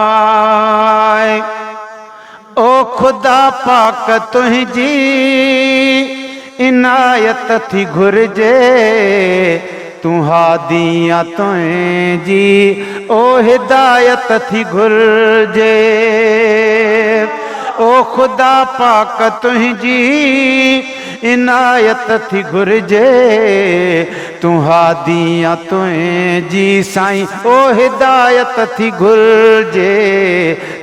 आए ओ खुदा पाक तुझी इनायत थी घुर्जे तू हादियाँ तुझी ओ हिदायत थी घुर्जे ओ खुदा पाक तुझी इनायत थी घुर्जे तू हादियाँ तुझी साईं ओ हिदायत थी घुर्जे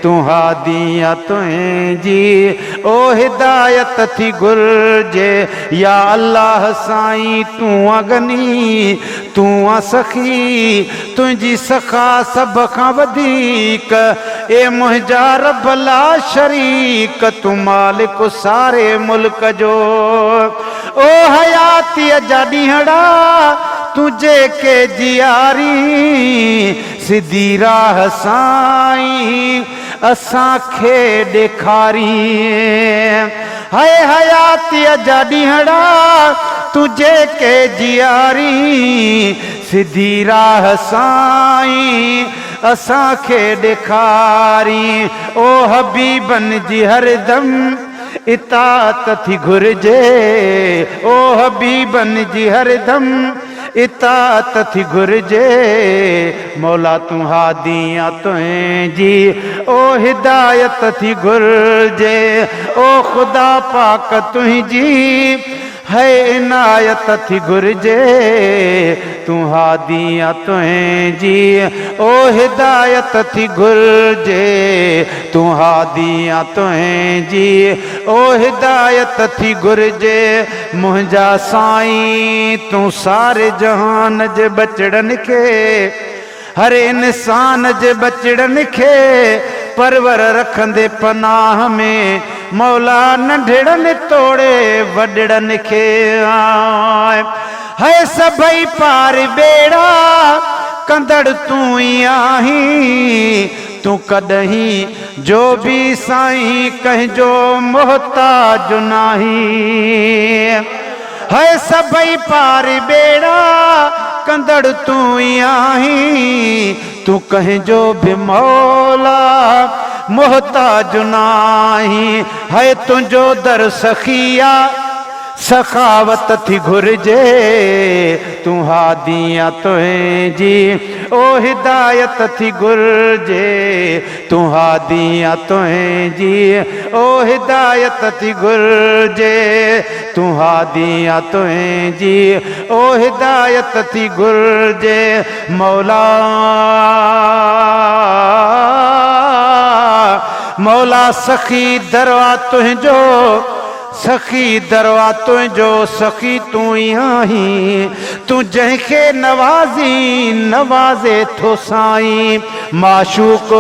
तू हादियाँ तुझी ओ हिदायत थी घुर्जे या अल्लाह साईं तू अगनी तू सखी तुझी सखा सब खां वधीक ए मुंहिंजा रब ला शरीक तू मालिक सारे मुल्क जो ओ हयातीअ जा ॾींहड़ा तुझे के जियारी सिधी राह साईं असांखे ॾेखारी हाय हयातीअ जा ॾींहड़ा तुझे के जियारी सिधी राह साईं असांखे ॾेखारी ओ हबीबन जी हरदम इताअत थी घुर्जे ओ हबीबन जी हरदम इताअत थी घुर्जे मौला तू हादियाँ तुझी ओ हिदायत थी घुर्जे ओ खुदा पाक तुझी है इनायत थी घुर्जे तू हादियाँ तुझी ओ हिदायत थी घुर्जे तू हादियाँ तुझी ओ हिदायत थी घुर्जे मुंहिंजा साईं तू सारे जहान जे बचड़न खे हर इंसान जे बचड़न खे परवर रखंदे पनाह में मौला नंढड़न तोड़े वॾड़न खे है सभई पार बेड़ा कंदड़ तू ई आहीं तू कॾहिं जो भी साईं कंहिंजो मोहताज नाही है सभई पार बेड़ा कंदड़ तू ई आहीं तू कंहिंजो भी मौला मोहताज नाही है तुझो दर सखिया सखावत थी घुर्जे तू हादियाँ तुझी ओ हिदायत थी घुर्जे तू हादियाँ तुझी ओ हिदायत थी घुर्जे तू हादियाँ तुझी ओ हिदायत थी घुर्जे मौला मौला सखी दरवा तुझो सखी दरवा तुझो सखी तू ई आहीं तू जंहिंखे नवाज़ी नवाज़े थो साईं माशूक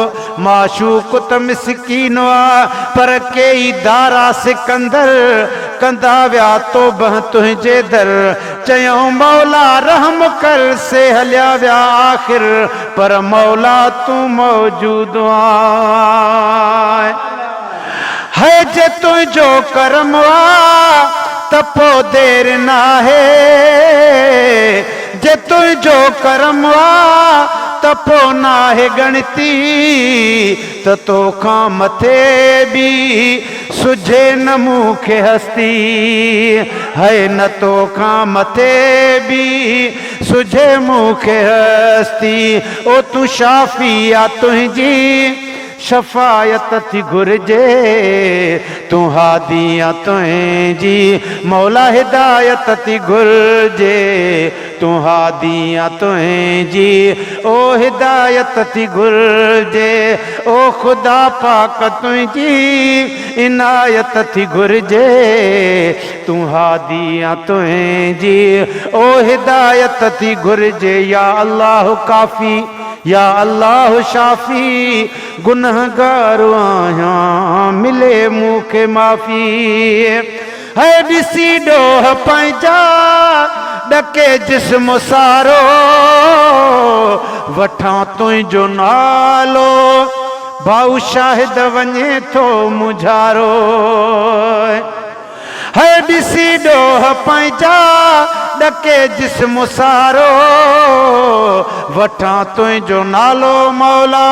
माशूक त मिसकीन आ पर कई दारा सिकंदर कंदा विया तौबह तुंहिंजे दर चयूं मौला रहम कर से हलिया विया आख़िर पर मौला तू मौजूद आहीं है जे तुझो करम आ त पोइ देर नाहे जे तुझो करम आ त पोइ नाहे गणती त तोखां मथे बि सुझे न मूंखे हस्ती है न तोखां मथे बि सुझे मूंखे हस्ती ओ तू शाफ़ी आ तुंहिंजी शफायत थी घुर्जे तू हादियाँ तुझी मौला हिदायत थी घुर्जे तू हादियाँ तुझी ओ हिदायत थी घुर्जे ओ खुदा पाक तुझी इनायत थी घुर्जे तू हादियाँ तुझी ओ हिदायत थी घुर्जे या अल्लाह काफ़ी या अल्लाह शाफ़ी गुनहगार आहियां मिले मूंखे माफ़ी है ॾिसी ॾोह पंहिंजा ॾके जिस्म सारो वठां तुंहिंजो नालो भाऊ शाहिद वञे थो मुझारो है ॾिसी ॾोह पंहिंजा ॾके जिस्म सारो वठां तुंहिंजो नालो मौला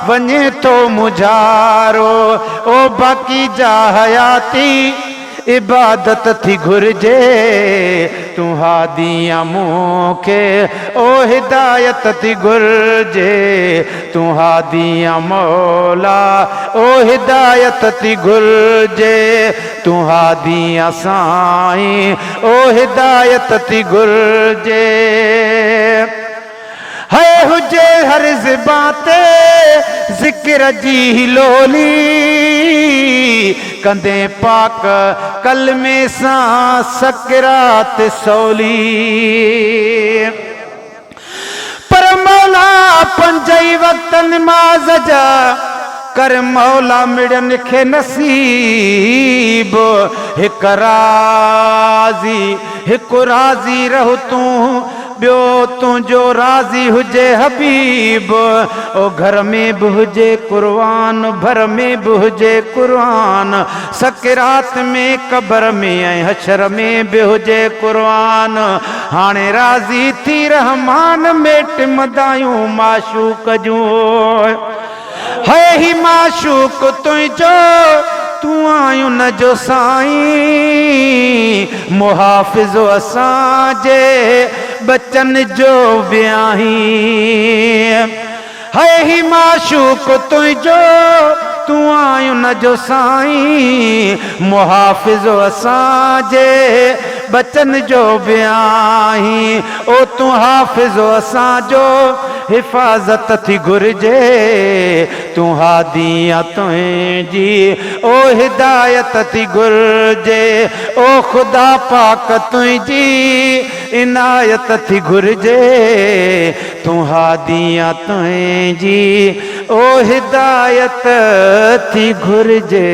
वञे थो मुझारो ओ बाक़ी जा हयाती इबादत थी घुर्जे तू हादिया मूंखे ओ हिदायत थी घुर्जे तू हादिया मौला ओ हिदायत थी घुर्जे तू हादिया साईं ओ हिदायत थी घुर्जे है हुजे हर ज़िबां ते ज़िक्र जी लोली कंदे पाक कलमे सां सकरात सौली पर मौला पंजई वक्त नमाज जा कर मौला मिड़न खे नसीब हिकु राज़ी रहो तूं ॿियो तुंहिंजो राज़ी हुजे हबीब ओ घर में बि हुजे क़ुर्आन भर में बि हुजे क़ुर्आन सकरात में क़बर में ऐं हशर में बि हुजे क़ुर्आन हाणे राज़ी थी रहमान में टिमदायूं माशूक जूं है ही माशूक तुंहिंजो तू आयूं न जो साईं मुहाफ़िज़ो असांजे बचन जो वियाही है ही माशूक तुंहिंजो तू आयूं न जो साईं मुहाफ़िज़ो असांजे बचन जो वियाही ओ तू हाफ़िज़ो असांजो हिफ़ाज़त थी घुर्जे तू हादिया तुंहिंजी ओ हिदायत थी घुर्जे ओ ख़ुदा पाक तुंहिंजी इनायत थी घुर्जे तू हादिया तुंहिंजी ओ हिदायत थी घुर्जे।